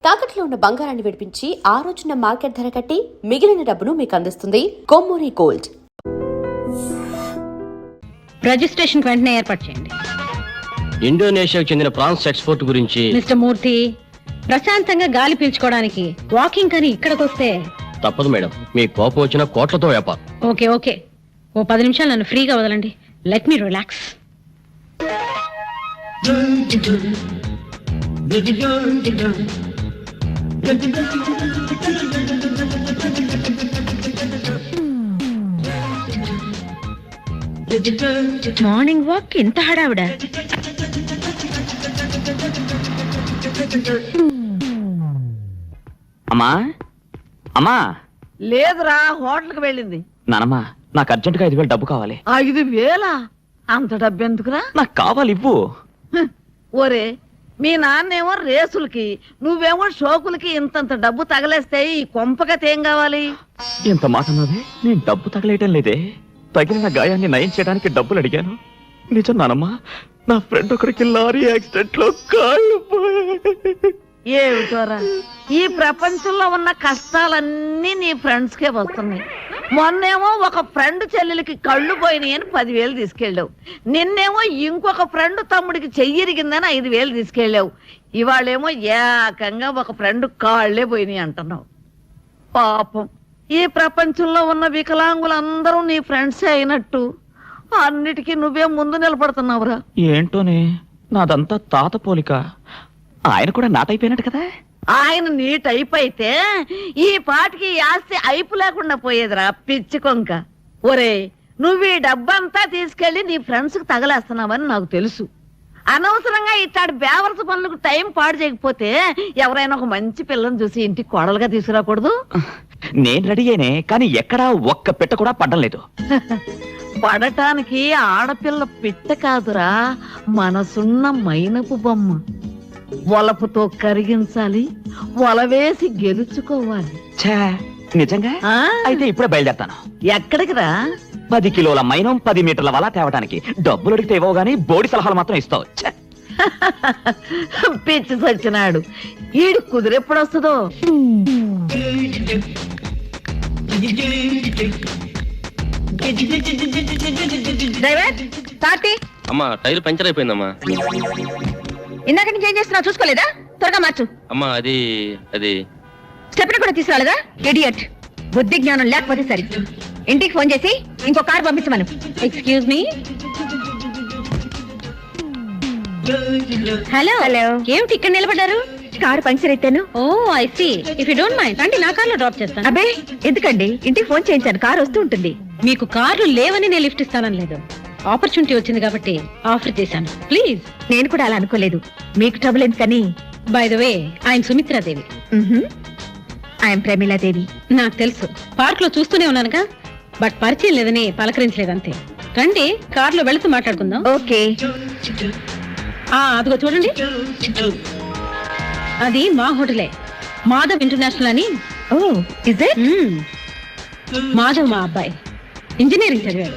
తాకట్లో ఉన్న బంగారాన్ని విడిపించి ఆ రోజున మార్కెట్ ధర కట్టి మిగిలిన డబ్బును మీకు అందిస్తుంది కొమ్మూరి గోల్డ్. రిజిస్ట్రేషన్ వెంటనే ఏర్పాటు చేయండి. ఇండోనేషియాకు చెందిన ప్రాన్స్ ఎక్స్పోర్ట్ గురించి. మిస్టర్ మూర్తి, ప్రశాంతంగా గాలి పీల్చుకోవడానికి వాకింగ్ అని ఇక్కడికి వస్తే తప్పదు మేడం, మీ కోపం వచ్చిన కోట్లతో వ్యాపారం. ఓకే ఓకే, ఓ 10 నిమిషాలు నన్ను ఫ్రీగా వదలండి. Let me relax. Morning walk ఇంత హడావిడ? అమ్మా అమ్మా. లేదురా, హోటల్కి వెళ్ళింది. నానమ్మా, నాకు అర్జెంటుగా 5,000 డబ్బు కావాలి. 5,000? అంత డబ్బు ఎందుకురా? నాకు కావాలి, ఇవ్వు. ఒరే, మీ నాన్నేమో రేసులకి, నువ్వేమో షోకులకి ఇంతంత డబ్బు తగలేస్తే ఈ కొంపకతేం కావాలి? ఎంత మాట అన్నది? నేను డబ్బు తగలేయటం లేదే, తగిలిన గాయాన్ని నయం చేయడానికి డబ్బులు అడిగాను. నిజం నానమ్మా, నా ఫ్రెండ్ ఒకరికి లారీ యాక్సిడెంట్ లో కాళ్ళు పోయాయి. ఏమిటోరా, ఈ ప్రపంచంలో ఉన్న కష్టాలన్నీ నీ ఫ్రెండ్స్ కే వస్తున్నాయి. మొన్నేమో ఒక ఫ్రెండ్ చెల్లెలకి కళ్ళు పోయినాయి అని 10,000 తీసుకెళ్ళావు. నిన్నేమో ఇంకొక ఫ్రెండ్ తమ్ముడికి చెయ్యిరిగిందని 5,000 తీసుకెళ్ళావు. ఇవాళేమో ఏకంగా ఒక ఫ్రెండ్ కాళ్లే పోయినాయి అంటున్నావు. పాపం, ఈ ప్రపంచంలో ఉన్న వికలాంగులందరూ నీ ఫ్రెండ్సే అయినట్టు అన్నిటికీ నువ్వే ముందు నిలబడుతున్నావురా. ఏంటోనే, నాదంతా తాత పోలిక. ఆయన కూడా నాటైపోయినట్టు కదా. ఆయన నీ టైప్ అయితే ఈ పాటికి ఆస్తి అయిపు లేకుండా పోయేదిరా పిచ్చి కొంక. ఒరే, నువ్వు ఈ డబ్బంతా తీసుకెళ్లి నీ ఫ్రెండ్స్ కి తగలేస్తున్నావని నాకు తెలుసు. అనవసరంగా ఇట్లాంటి బేవర్స్ పనులకు టైం పాడు చేయకపోతే ఎవరైనా ఒక మంచి పిల్లని చూసి ఇంటికి కోడలుగా తీసుకురాకూడదు? నేను రెడీ అయినే, కానీ ఎక్కడా ఒక్క పెట్ట కూడా పడ్డం లేదు. పడటానికి ఆడపిల్ల పిట్ట కాదురా, మనసున్న మైనపు బొమ్మ. వలపుతో కరిగించాలి, వలవేసి గెలుచుకోవాలి. నిజంగా? అయితే ఇప్పుడే బయలుదేరతాను. ఎక్కడికి రా? 10 కిలోల మైనం 10 మీటర్ల వల తేవడానికి. డబ్బులు అడిగితే ఇవ్వవు గానీ బోడి సలహాలు మాత్రం ఇస్తావు. పిచ్చి సచ్చినాడు, ఈడు కుదిరెప్పుడు వస్తుందో. అమ్మా, టైర్ పంచర్ అయిపోయిందమ్మా. ఇందాక నుంచి ఏం చేస్తున్నావు చూసుకోలేదా? త్వరగా మార్చు. అమ్మా, అది స్టెప్ని కూడా తీసుకురాలేదా? ఇడియట్, బుద్ధి జ్ఞానం లేకపోతే సరే. ఇంటికి ఫోన్ చేసి ఇంకో కార్ పంపించమను. Excuse me. హలో హలో, ఏమిటి ఇక్కడ నిలబడ్డారు? కారు పంక్చర్ అయితేను. Oh I see. If you don't mind రండి, నా కార్లో డ్రాప్ చేస్తాను. అబ్బే ఎందుకండి, ఇంటికి ఫోన్ చేయించాను, కారు వస్తూ ఉంటుంది. మీకు కార్లు లేవని నేను లిఫ్ట్ ఇస్తానని లేదు, ఆపర్చునిటీ వచ్చింది కాబట్టి ఆఫర్ చేశాను. ప్లీజ్. నేను కూడా అలా అనుకోలేదు, మీకు ట్రబుల్ ఎందుకని. బై ద వే, ఆయన సుమిత్రాదేవి. ఆయన ప్రమీలాదేవి. నాకు తెలుసు, పార్క్ లో చూస్తూనే ఉన్నానుగా, బట్ పరిచయం లేదని పలకరించలేదు అంతే. రండి, కార్లో వెళుతూ మాట్లాడుకుందాం. ఓకే. అదిగో చూడండి, అది మా హోటలే, మాధవ్ ఇంటర్నేషనల్ అని. Oh is it? మాధవ్ మా అబ్బాయి ఇంజనీరింగ్ చదివాడు.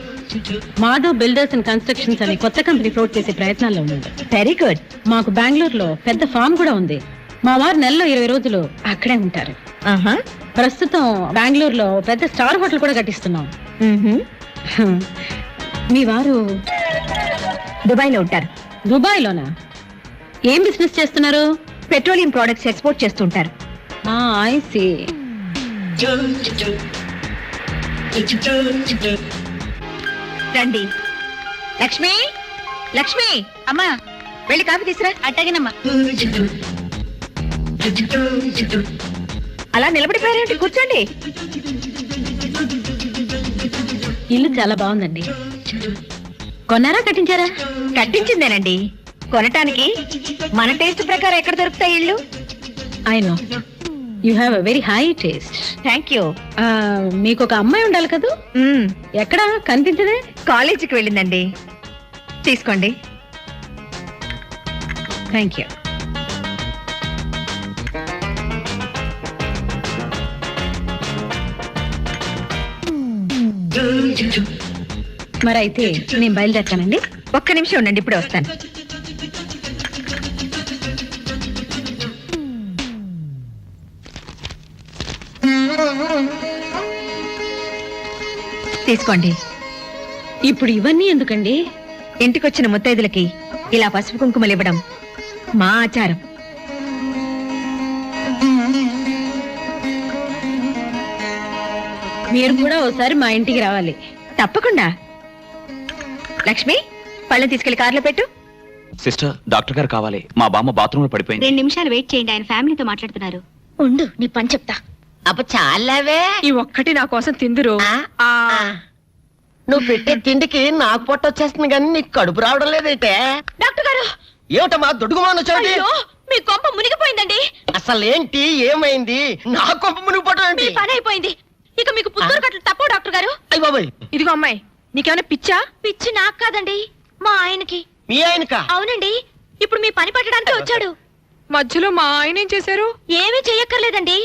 మాధవ్ బిల్డర్స్ అండ్ కన్స్ట్రక్షన్స్ అనే కొత్త కంపెనీ ఫ్లోట్ చేసే ప్రయత్నాల్లో ఉన్నాడు. Very good. మాకు బెంగళూరులో పెద్ద ఫామ్ కూడా ఉంది. మా వారు నెలలో 20 రోజులు అక్కడే ఉంటారు. ప్రస్తుతం బెంగళూరులో పెద్ద స్టార్ హోటల్ కూడా కట్టిస్తున్నాం. మీ వారు దుబాయ్ లో ఉంటారు. దుబాయ్ లోనా? ఏం బిజినెస్ చేస్తున్నారు? పెట్రోలియం ప్రొడక్ట్స్ ఎక్స్పోర్ట్ చేస్తుంటారు. I see. రండి. లక్ష్మి, లక్ష్మి అమ్మా, వెళ్ళి కాఫీ తీసురా. అట్టగినమ్మా. అలా నిలబడిపోయారేంటి? కూర్చోండి. ఇల్లు చాలా బాగుందండి. కొన్నారా కట్టించారా? కట్టించిందేనండి. కొనటానికి మన టేస్ట్ ప్రకారం ఎక్కడ దొరుకుతాయి ఇల్లు? I know you have a very high taste. Thank you. మీకు ఒక అమ్మాయి ఉండాలి కదా? ఎక్కడ కనిపించదే? కాలేజీకి వెళ్ళిందండి. తీసుకోండి. Thank you. మరైతే నేను బయలుదేరతానండి. ఒక్క నిమిషం ఉండండి, ఇప్పుడే వస్తాను. తీసుకోండి. ఇప్పుడు ఇవన్నీ ఎందుకండి? ఇంటికొచ్చిన ముత్తైదులకి ఇలా పసుపు కుంకుమలు ఇవ్వడం మా ఆచారం. మీరు కూడా ఓసారి మా ఇంటికి రావాలి. తప్పకుండా. లక్ష్మి, పళ్ళని తీసుకెళ్లి కార్లో పెట్టు. సిస్టర్, డాక్టర్ గారు కావాలి. మా బామ్మ బాత్రూమ్ లో పడిపోయింది. 2 నిమిషాలు వెయిట్ చేయండి, ఆయన ఫ్యామిలీతో మాట్లాడుతున్నారు. ఉండు, నీ పని చెప్తా. అప్ప చాలావే. ఈ ఒక్కటి నా కోసం తిందురు. నువ్వు పెట్టే తిండికి నాకు పొట్ట వచ్చేస్తుంది కానీ నీకు కడుపు రావడం లేదైతే. డాక్టర్ గారు, ఏమిటమ్మా దొడుగుమాను చోటి? అయ్యో, మీ కొంప మునిగిపోయిందండి. అసలు ఏంటి, ఏమైంది? నా కొంప మునిగిపోవడం మీ ఏంటి? పని అయిపోయింది. ఇక మీకు పుత్తూరు కట్టలు తప్పవు డాక్టర్ గారు. అయ్య బాబాయ్, ఇదిగో అమ్మాయి, నీకేమైనా పిచ్చా? పిచ్చి నాకు కాదండి, మా ఆయనకి. మీ ఆయనకా? అవునండి, ఇప్పుడు మీ పని పట్టడానికి వచ్చాడు. మధ్యలో మా ఆయన ఏం చేశారు? ఏమీ చెయ్యక్కర్లేదండి.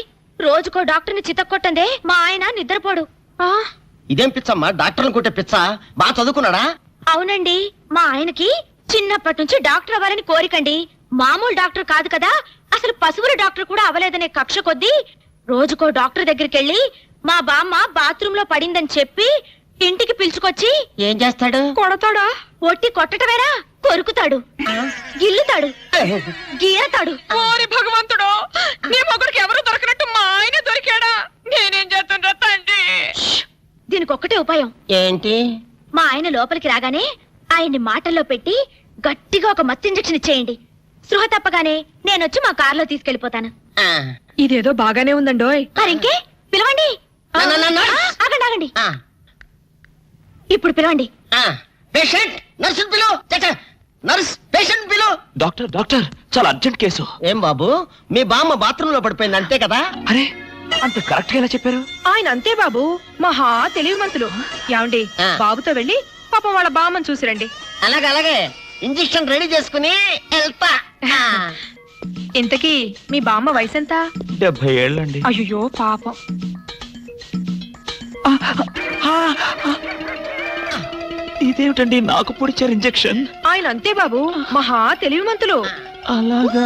రోజుకో డాక్టర్ని చితక్కొట్టందే మా ఆయన నిద్రపోడు. ఇదేం పిచ్చమ్మా, డాక్టర్ని కొట్టే పిచ్చ? బాగా చదువుకున్నాడా? అవునండి, మా ఆయనకి చిన్నప్పటి నుంచి డాక్టర్ అవ్వాలని కోరికండి. మామూలు డాక్టర్ కాదు కదా, అసలు పశువుల డాక్టర్ కూడా అవ్వలేదనే కక్ష కొద్దీ రోజుకో డాక్టర్ దగ్గరికి వెళ్ళి మా బామ్మ బాత్రూమ్ లో పడిందని చెప్పి ఇంటికి పిలుచుకొచ్చి ఏం చేస్తాడు? కొడతాడా? ఒట్టి కొట్టటమేనా, కొరుకుతాడు, గిల్లుతాడు, గీరతాడు. ఓరి భగవంతుడు, నీ మొగుడికి ఎవరు దొరకనట్టు మా ఆయన దొరికాడా? నేనేం చేస్తుండ్రా తండ్రి? దీనికి ఒక్కటే ఉపాయం. ఏంటి? మా ఆయన లోపలికి రాగానే ఆయన్ని మాటల్లో పెట్టి గట్టిగా ఒక మత్తు ఇంజెక్షన్ ఇచ్చేయండి. స్పృహ తప్పగానే నేనొచ్చి మా కారులో తీసుకెళ్లిపోతాను. ఆ, ఇదేదో బాగానే ఉందండోయ్. మరింకే పిలవండి. ఆగండి ఆగండి, ఆ, ఇప్పుడు పిలవండి. ఆ. పేషెంట్, నర్సు పిలు. నర్స్, పేషెంట్ పిలు. డాక్టర్ డాక్టర్, చాలా అర్జెంట్ కేసు. ఏం బాబు, మీ బామ్మ బాత్రూమ్ లో పడిపోయింది అంతే కదా? అరే, అంత కరెక్ట్ గా ఎలా చెప్పారు? ఆయన అంతే బాబు, మహా తెలివిమంతులు. ఏమండి, ఆ. బాబుతో వెళ్ళి పాపం వాళ్ళ బామ్మని చూసిరండి. అలాగే అలాగే, ఇంజెక్షన్ రెడీ చేసుకుని వెళ్తా. ఆ. ఇంతకీ మీ బామ్మ వయసు ఎంత? 70 ఏళ్ళండి. అయ్యో పాపం. ఇదేమిటండి, నాకు పొడిచారు ఇంజెక్షన్? ఆయన అంతే బాబు, మహా తెలివిమంతులు. అలాగా?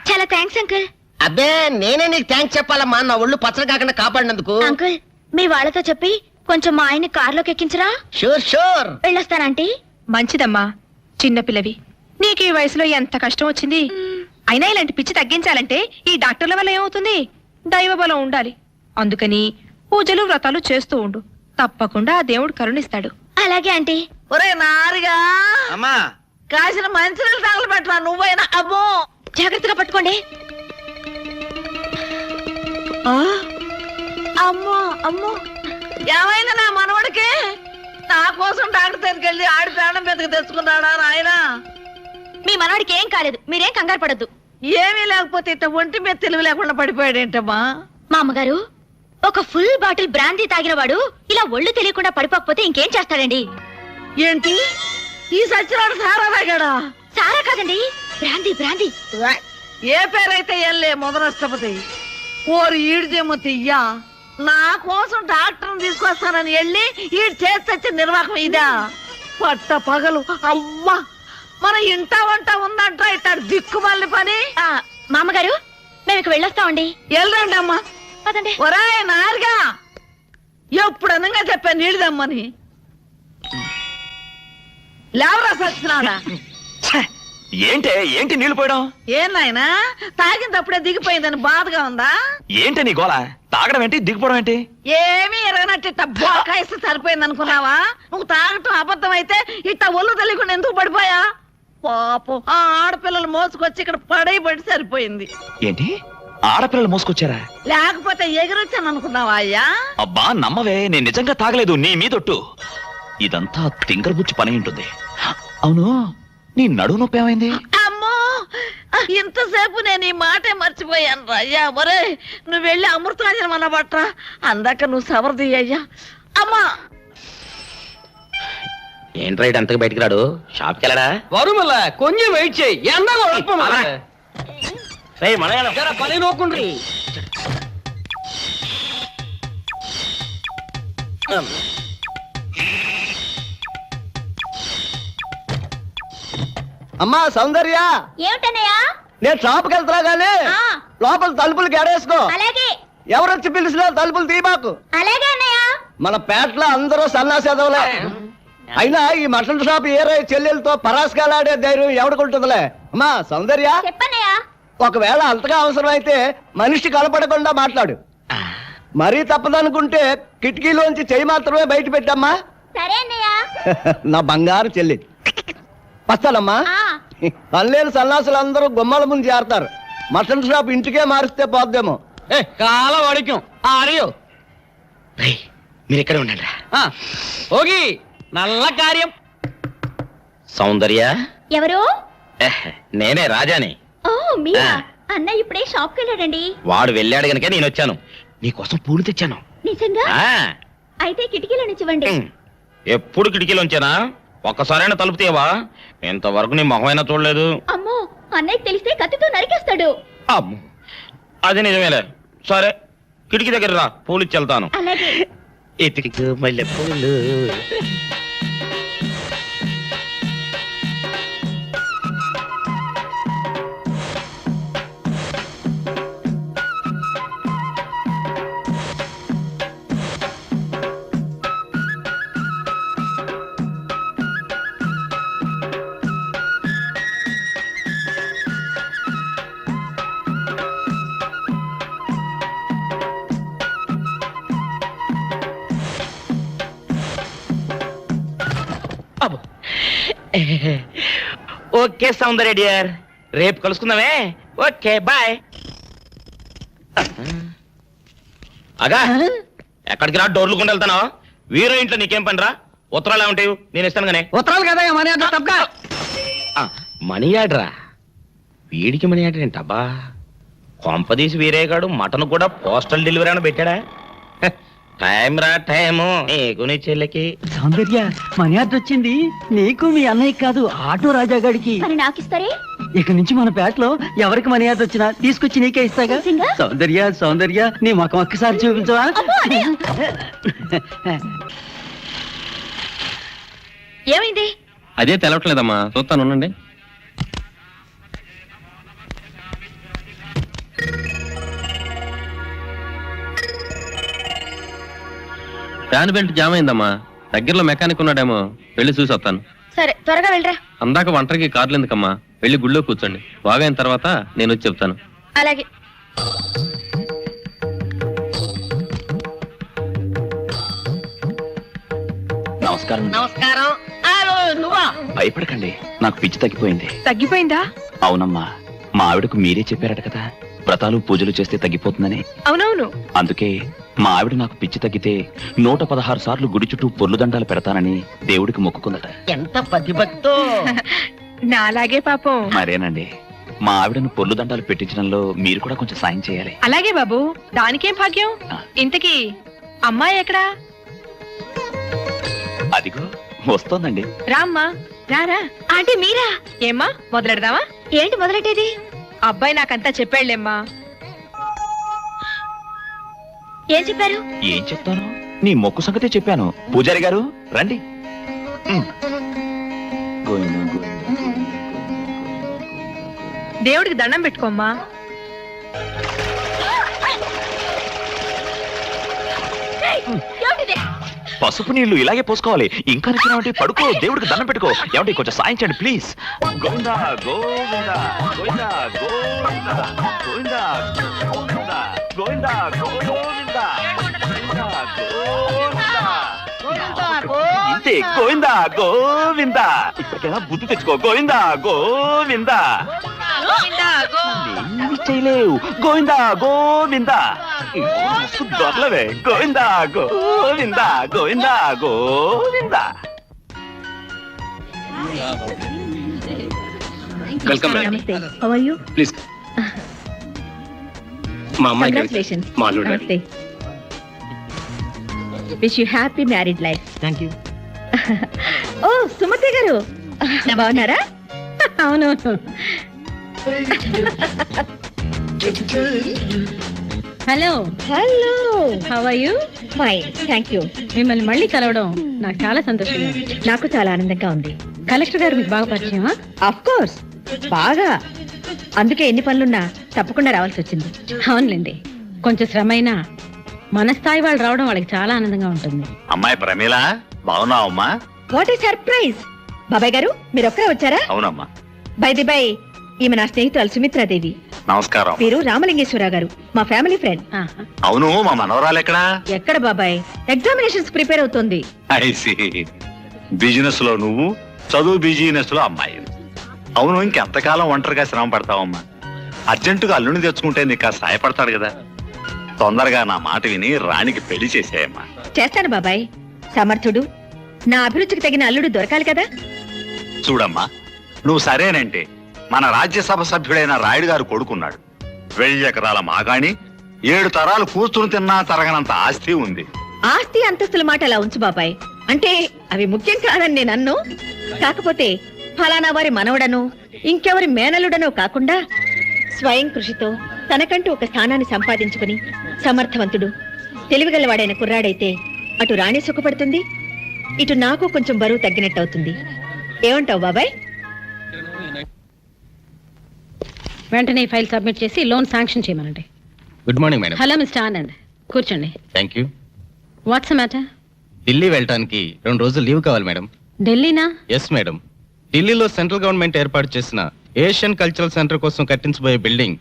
చాలా థ్యాంక్స్ అంకుల్. అబ్బే, నేనే నీకు థ్యాంక్స్ చెప్పాలమ్మా, నా ఒళ్ళు పచ్చడి కాకుండా కాపాడినందుకు. అంకుల్, మీ వాళ్ళతో చెప్పి కొంచెం మా ఆయన్ని కారులోకి ఎక్కించరా? Sure sure. వెళ్ళొస్తానంటీ. మంచిదమ్మా, చిన్నపిల్లవి, నీకు ఈ వయసులో ఎంత కష్టం వచ్చింది. అయినా ఇలాంటి పిచ్చి తగ్గించాలంటే ఈ డాక్టర్ల వల్ల ఏమవుతుంది? దైవ బలం ఉండాలి. అందుకని పూజలు వ్రతాలు చేస్తూ ఉండు, తప్పకుండా ఆ దేవుడు కరుణిస్తాడు. అలాగే ఆంటీ. ఒరే నారిగా, అమ్మా, కాసిన మంచినీళ్ళు తగలబెట్టరా నువ్వైనా. అబ్బో, జాగ్రత్తగా పట్టుకోండి. అమ్మో అమ్మో, ఏమైంది నా మనవడికి? నా కోసం డాక్టర్ దగ్గరికి వెళ్ళి ఆడి ప్రాణం మీదకి తెచ్చుకున్నాడా నాయనా? మీ మనవాడికి ఏం కాలేదు, మీరేం కంగారు పడద్దు. ఏమీ లేకపోతే ఇట్ట ఒంటి మీద తెలివి లేకుండా పడిపోయాడేంటమ్మా? మా అమ్మగారు, ఒక ఫుల్ బాటిల్ బ్రాందీ తాగిన వాడు ఇలా ఒళ్ళు తెలియకుండా పడిపోకపోతే ఇంకేం చేస్తాడండి? ఏంటి, ఈ సచ్చినాడు సారా తాగాడా? సారా కాదండి, బ్రాందీ బ్రాందీ. ఏ పేరైతే ఎల్లే మొదలష్టపతి. ఓరి ఈడ్చేమో తియ్యా, నా కోసం డాక్టర్ని తీసుకొస్తానని వెళ్ళి ఈడు చేసి నిర్వాహకం ఇదా? పట్ట పగలు అవ్వా, మన ఇంట వంట ఉందంట ఇట్టాడు దిక్కుమల్లి పని. మా అమ్మగారు, మేము ఇక వెళ్ళొస్తామండి. వెళ్ళండి అమ్మా. పదండి. ఒరాయ్ నారుగా, ఎప్పుడు అనగా చెప్పాను నీళ్ళదమ్మని. లేవరా సచ్చినాడా? ఏంటి నీళ్లు పోయడం? ఏం నాయనా, తాగినప్పుడే దిగిపోయిందని బాధగా ఉందా? ఏంటి నీ గోళ? తాగడం ఏంటి, దిగిపోవడం ఏంటి? ఏమీ ఎరగనట్టు ఇట్ట బోకాయిస్తే సరిపోయింది అనుకున్నావా? నువ్వు తాగటం అబద్ధం అయితే ఇట్ట ఒళ్ళు తెలియకుండా ఎందుకు పడిపోయా? పాపం, ఆ ఆడపిల్లలు మోసుకొచ్చి ఇక్కడ పడి సరిపోయింది. ఏంటి, ఆడపిల్లలు మోసుకొచ్చారా? లేకపోతే ఎగిరొచ్చాను అనుకున్నావా అయ్యా? అబ్బా నమ్మవే, నేను నిజంగా తాగలేదు, నీ మీదొట్టు. ఇదంతా తింగరబుచ్చి పని ఉంటుంది. అవును, నీ నడువు నొప్పి ఏమైంది? అమ్మో, ఇంతసేపు నేను ఈ మాటే మర్చిపోయాను అయ్యా. ఒరే, నువ్వు వెళ్ళి అమృతాంజనం అన్న బట్రా, అందాక నువ్వు సవరది అయ్యా. అమ్మా, ఏంట్రా ఇటు అంతకు బయటికి రాడు? షాప్కి వెళ్ళడా? వరుమల కొంచెం వెయిట్ చేయి. పని నోకుండ్రి. అమ్మా సౌందర్య, ఏమిటన్నయ్యా? నేను షాప్కి వెళ్తున్నా గానీ లోపల తలుపులు గడేసుకో. ఎవరొచ్చి పిలిచినా తలుపులు తీయబాకు. మన పేటలో అందరూ సన్నాసేదవులే. అయినా ఈ మటన్ షాప్ ఏరే చెల్లెలతో పరాస్కాలాడే ధైర్యం ఎవడుకుంటుందిలే. అమ్మా సౌందర్య, ఒకవేళ అంతగా అవసరమైతే మనిషి కనపడకుండా మాట్లాడు. మరీ తప్పదనుకుంటే కిటికీలోంచి చెయ్యి మాత్రమే బయట పెట్టమ్మా. నా బంగారు చెల్లి. వస్తానమ్మా. పనిలేని సన్నాసులు అందరూ గుమ్మల ముందు చేరతారు. మటన్ షాప్ ఇంటికే మారిస్తే పోద్దేమో. కాల వాడిక్యం ఆరియో మీరు ఇక్కడే ఉండండి. ఓగి నల్ల కార్యం. సౌందర్య, ఎవరు? నేనే రాజాని. ఓ మీరా? అన్న ఇప్పుడే షాప్ కి వెళ్ళాడండి. వాడు వెళ్ళాడు గనుక నేను వచ్చాను. నీకోసం పూలు తెచ్చాను. నిజంగా? ఆ, అయితే కిటికీలో నిచ్చివ్వండి. ఎప్పుడు కిటికీలోంచేనా? ఒక్కసారైనా తలుపు తీయవా? ఇంతవరకు నీ మొహమైనా చూడలేదు. అమ్మో, అన్నయ్యకి తెలిస్తే కత్తితో నరికేస్తాడు. అమ్మో, అది నిజమేలే. సరే, కిటికీ దగ్గర రా, పూలు ఇచ్చి వెళ్తాను. అలాగే. ఎతికి మల్లె పూలు. ఓకే సౌందర్య డియర్, రేపు కలుసుకుందామే. Okay bye. అగా ఎక్కడికి రా, డోర్లు కొండ వెళ్తానా? వీరో ఇంట్లో నీకేం పని రా? ఉత్తరాలు ఏమంటాయి? నేను ఇస్తాను గానే. ఉత్తరాలు కదా మనీ ఆర్డర్ తప్ప. మనీ ఆర్డరా? వీడికి మనీ ఆర్డర్ ఏంటబ్బా? కొంపదీసి వీరేగాడు మటన్ కూడా పోస్టల్ డెలివరీ అని పెట్టాడా? టైం రా టైము నీకు నీ చెల్లికి. సౌందర్య, మనీ ఆర్డర్ వచ్చింది. నీకు మీ అన్నయ్య కాదు, ఆటో రాజా గాడికి. మరి నాకిస్తారే? ఇక నుంచి మన పేటలో ఎవరికి మనీ ఆర్డర్ వచ్చినా తీసుకొచ్చి నీకే ఇస్తాగా. నిజంగా? సౌందర్య సౌందర్య, నీ ముఖం ఒక్కసారి చూపించవా? ఏమైంది? అదే తెలవట్లేదమ్మా, చూస్తాను ఉండండి. ఫ్యాన్ బెల్ట్ జామ్ అయిందమ్మా. దగ్గరలో మెకానిక్ ఉన్నాడేమో, వెళ్ళి చూసి వస్తాను. సరే, త్వరగా వెళ్ళరా. అందాక ఒంటరికి కార్లు ఎందుకమ్మా, వెళ్ళి గుళ్ళో కూర్చోండి. బాగైన తర్వాత నేను వచ్చి చెప్తాను. అలాగే. నమస్కారం. నమస్కారం. నువ్వా? భయపడకండి, నాకు పిచ్చి తగ్గిపోయింది. తగ్గిపోయిందా? అవునమ్మా, మా ఆవిడకు మీరే చెప్పారట కదా, వ్రతాలు పూజలు చేస్తే తగ్గిపోతుందని. అవునవును. అందుకే మా ఆవిడ నాకు పిచ్చి తగ్గితే 116 సార్లు గుడి చుట్టూ పొర్లు దండాలు పెడతానని దేవుడికి మొక్కుకుందట. ఎంత పతిభక్తో. నాలాగే పాపం. మరేనండి, మా ఆవిడను పొర్లు దండాలు పెట్టించడంలో మీరు కూడా కొంచెం సాయం చేయాలి. అలాగే బాబు, దానికేం భాగ్యం. ఇంతకీ అమ్మాయి ఎక్కడా? అదిగో వస్తోందండి. రామ్మా, రారా. ఆంటీ మీరా? ఏమ్మా, మొదలెడదామా? ఏంటి మొదలెట్టేది? అబ్బాయి నాకంతా చెప్పాడులేమ్మా. ఏం చెప్పారు? ఏం చెప్తాను, నీ మొక్కు సంగతే చెప్పాను. పూజారి గారు రండి. గోవిందా, గోవిందా. దేవుడికి దండం పెట్టుకోమ్మా. పసుపు నీళ్లు ఇలాగే పోసుకోవాలి. ఇంకా నచ్చినావంటే పడుకో, దేవుడికి దండం పెట్టుకో. ఏమంటే కొంచెం సాయం చేయండి ప్లీజ్. గోవిందా గోవిందా గోవిందా గోవిందా గోవిందా గోవిందా గోవిందా గోవిందా ఇంతే. గోవిందా గోవిందా. ఇప్పటికైనా బుద్ధి తెచ్చుకో. గోవిందా గోవిందా. ఏమీ చేయలేవు. గోవిందా గోవిందా. దొరలవే. గోవిందా గోవిందా గోవిందా గోవిందా. వెల్కమ్ నమస్తే. How are you? ప్లీజ్. మా అమ్మాయి కంగ్రాచులేషన్స్. మా అల్లుడు. నమస్తే. Wish you happy married life. Thank you. Oh Sumathi గారు, బాగున్నారా? అవును. Hello hello, how are you? Fine, thank you. మిమ్మల్ని మళ్ళీ కలవడం నాకు చాలా సంతోషంగా ఉంది. నాకు చాలా ఆనందంగా ఉంది. కలెక్టర్ గారు మీకు బాగా పరిచయమా? ఆఫ్ కోర్స్, బాగా. అందుకే ఎన్ని పనులున్నా తప్పకుండా రావాల్సి వచ్చింది. అవునులేండి, కొంచెం శ్రమ అయినా మన స్థాయి వాళ్ళు రావడం వాళ్ళకి చాలా ఆనందంగా ఉంటుంది. అమ్మాయి ప్రమీల, బాగున్నావు అమ్మా? What a surprise! బాబాయ్ గారు మీరు ఒక్కరే వచ్చారా? అవునమ్మా. బై ది బై, ఈమె నా స్నేహితురాలు సుమిత్రాదేవి. నమస్కారం. మీరు రామలింగేశ్వరరావు గారు, మా ఫ్యామిలీ ఫ్రెండ్. అవును, మా మనవరాలు ఎక్కడా? ఎక్కడ బాబాయ్, ఎగ్జామినేషన్స్ ప్రిపేర్ అవుతోంది. బిజినెస్ లో నువ్వు, చదువు బిజినెస్ లో అమ్మాయి. అవును, ఇంకెంతకాలం ఒంటరిగా శ్రమ పడతావమ్మా? అర్జెంటుగా అల్లుని తెచ్చుకుంటే నీకు సాయపడతాడు కదా. తొందరగా నా మాట విని రాణికి పెళ్లి చేసేయమ్మా. చేస్తాను బాబాయ్. సమర్థుడు, నా అభిరుచికి తగిన అల్లుడు దొరకాలి కదా. చూడమ్మా, నువ్వు సరేనంటే మన రాజ్యసభ సభ్యుడైన రాయుడు గారు కొడుకున్నాడు. 1000 ఎకరాల మాగాణి, 7 తరాలు కూర్చుని తిన్నా తరగనంత ఆస్తి ఉంది. ఆస్తి అంతస్తుల మాట అలా ఉంచు బాబాయ్, అంటే అవి ముఖ్యం కాదని నేను అన్ను. కాకపోతే ఫలానా వారి మనవడను, ఇంకెవరి మేనలుడనో కాకుండా స్వయం కృషితో తనకంటూ ఒక స్థానాన్ని సంపాదించుకుని సమర్థవంతుడు, తెలివిగలవాడైన కుర్రాడైతే అటు రాణి సుఖపడుతుంది, ఇటు నాకు కొంచెం బరువు తగ్గినట్టు అవుతుంది. ఏమంటావు బాబాయ్? వెంటనే ఫైల్ సబ్మిట్ చేసి లోన్ శాంక్షన్ చేయమనండి. Good morning madam. Hello mister Anand, కూర్చోండి. Thank you. What's matter? Delhi వెళ్ళటానికి 2 రోజులు లీవ్ కావాలి మేడం. ఢిల్లీనా? Yes madam. ఢిల్లీలో సెంట్రల్ గవర్నమెంట్ ఏర్పాటు చేసిన ఏషియన్ కల్చరల్ సెంటర్ కోసం కట్టించబోయే బిల్డింగ్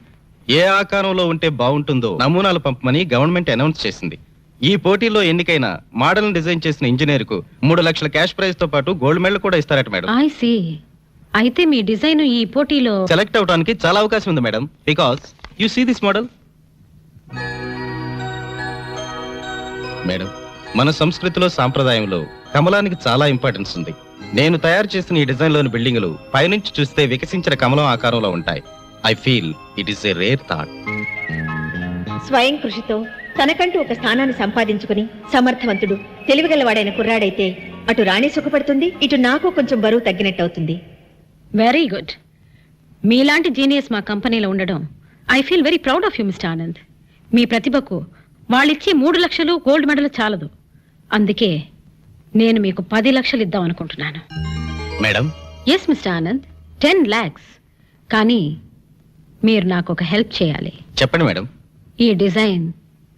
ఏ ఆకారంలో ఉంటే బాగుంటుందో నమూనాలు పంపమని గవర్నమెంట్ అనౌన్స్ చేసింది. ఈ పోటీలో ఎన్నికైన మోడల్ డిజైన్ చేసిన ఇంజనీర్ కు 3 లక్షల క్యాష్ ప్రైజ్ తో పాటు గోల్డ్ మెడల్ కూడా ఇస్తారట మేడం. I see. అయితే మీ డిజైన్ ఈ పోటీలో సెలెక్ట్ అవడానికి చాలా అవకాశం ఉంది madam. Because you see this model madam. మన సంస్కృతిలో సాంప్రదాయంలో కమలానికి చాలా ఇంపార్టెన్స్ ఉంది. నేను తయారు చేసిన ఈ డిజైన్ లోని బిల్డింగులు పైనుంచి చూస్తే వికసించిన కమలం ఆకారంలో ఉంటాయి. I feel it is a rare thought. స్వయం కృషితో తనకంటూ ఒక స్థానాన్ని సంపాదించుకుని సమర్థవంతుడు, తెలివిగలవాడైన కుర్రాడైతే అటు రాణి సుఖపడుతుంది, ఇటు నాకు కొంచెం బరువు తగ్గినట్టు అవుతుంది. Very good. మీలాంటి జీనియస్ మా కంపెనీలో ఉండడం I feel very proud of you mister Anand. మీ ప్రతిభకు వాళ్ళిచ్చే 3 లక్షలు గోల్డ్ మెడల్ చాలదు. అందుకే నేను మీకు 10 లక్షలు ఇద్దాం అనుకుంటున్నాను. Madam, yes mister Anand, 10 lakhs. కానీ మీరు నాకు ఒక హెల్ప్ చేయాలి. చెప్పండి మేడం. ఈ డిజైన్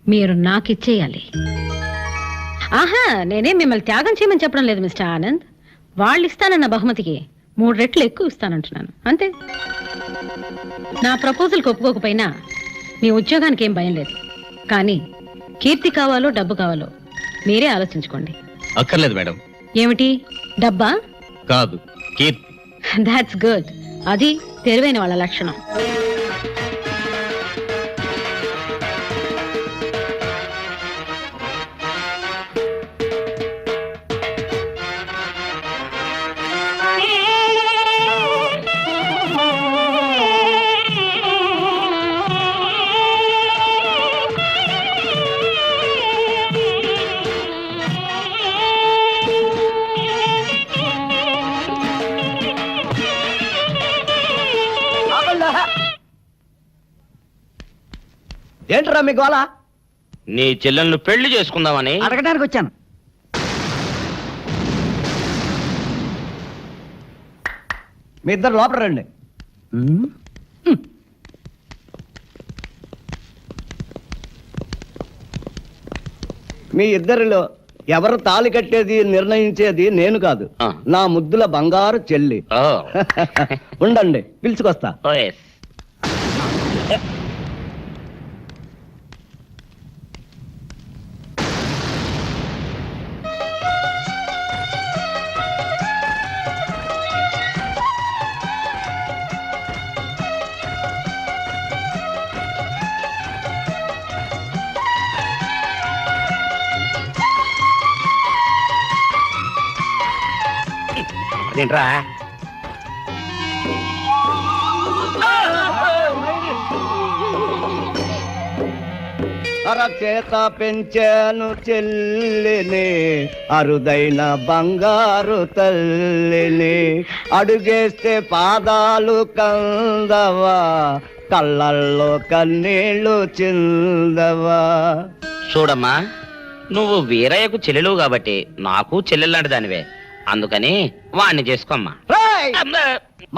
మీరు నాకు ఇచ్చేయాలి. ఆహా, నేనే మిమ్మల్ని త్యాగం చేయమని చెప్పడం లేదు మిస్టర్ ఆనంద్. వాళ్ళు ఇస్తానన్న బహుమతికి 3 రెట్లు ఎక్కువ ఇస్తానంటున్నాను, అంతే. నా ప్రపోజల్కి ఒప్పుకోకపోయినా మీ ఉద్యోగానికి ఏం భయం లేదు. కానీ కీర్తి కావాలో డబ్బు కావాలో మీరే ఆలోచించుకోండి. అక్కర్లేదు మేడం. ఏమిటి, డబ్బా? కాదు, కీర్తి. That's good. అది తెలివైన వాళ్ళ లక్షణం. ఏంట్రా మీ గోళ? నీ చెల్లెలను పెళ్లి చేసుకుందామని అడగడానికి వచ్చాను. మీ ఇద్దరు లోపల రండి. మీ ఇద్దరిలో ఎవరు తాళి కట్టేది నిర్ణయించేది నేను కాదు, ఆ. నా ముద్దుల బంగారు చెల్లి. ఓ. ఉండండి, పిలుచుకొస్తా. ఓ, yes. అదేంట్రా? అరచేత పెంచాను చెల్లిని, అరుదైన బంగారు తల్లిని. అడుగేస్తే పాదాలు కందవా, కళ్ళల్లో కన్నీళ్లు చిందవా. చూడమ్మా, నువ్వు వీరయ్యకు చెల్లెలు కాబట్టి నాకు చెల్లెల్లాంటి దానివే. అందుకని వాణ్ణి చేసుకోమ్మా. రేయ్! అమ్మా.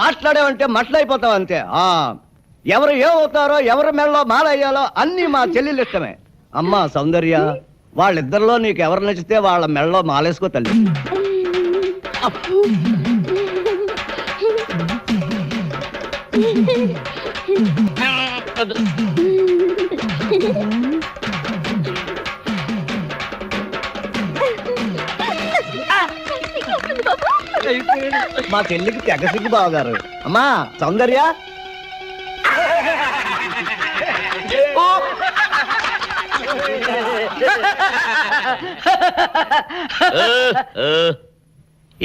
మాట్లాడావంటే మట్లయిపోతావు అంతే. ఎవరు ఏమవుతారో, ఎవరి మెడలో మాలయ్యాలో అన్ని మా చెల్లెలు ఇష్టమే. అమ్మా సౌందర్య, వాళ్ళిద్దరిలో నీకు ఎవరు నచ్చితే వాళ్ళ మెడలో మాలేసుకో తల్లి. మా చెల్లికి తెగ సిగ్గు బావగారు. అమ్మా సౌందర్య,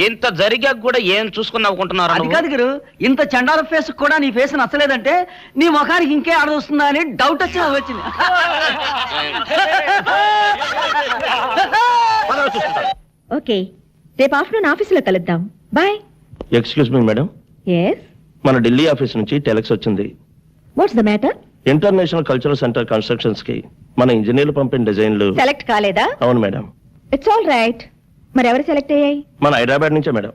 ఇంత జరిగాక కూడా ఏం చూసుకుని నవ్వుకుంటున్నారు? అది కాదు గురు, ఇంత చండాల ఫేస్ కూడా నీ ఫేస్ నచ్చలేదంటే నీ ముఖానికి ఇంకే ఆడదొస్తుందా అని డౌట్ వచ్చింది. ఓకే, రేపు ఆఫ్టర్నూన్ ఆఫీసులో కలుద్దాం. Bye. Excuse me madam, yes, మన ఢిల్లీ ఆఫీస్ నుంచి టెలెక్స్ వచ్చింది. What's the matter? International cultural centre constructions కి మన ఇంజనీర్లు పంపిన డిజైన్లు. సెలెక్ట్ కాలేదా? అవును మేడం. It's all right. మరి ఎవరు సెలెక్ట్ అయ్యాయి? మన హైదరాబాద్ నుంచే madam.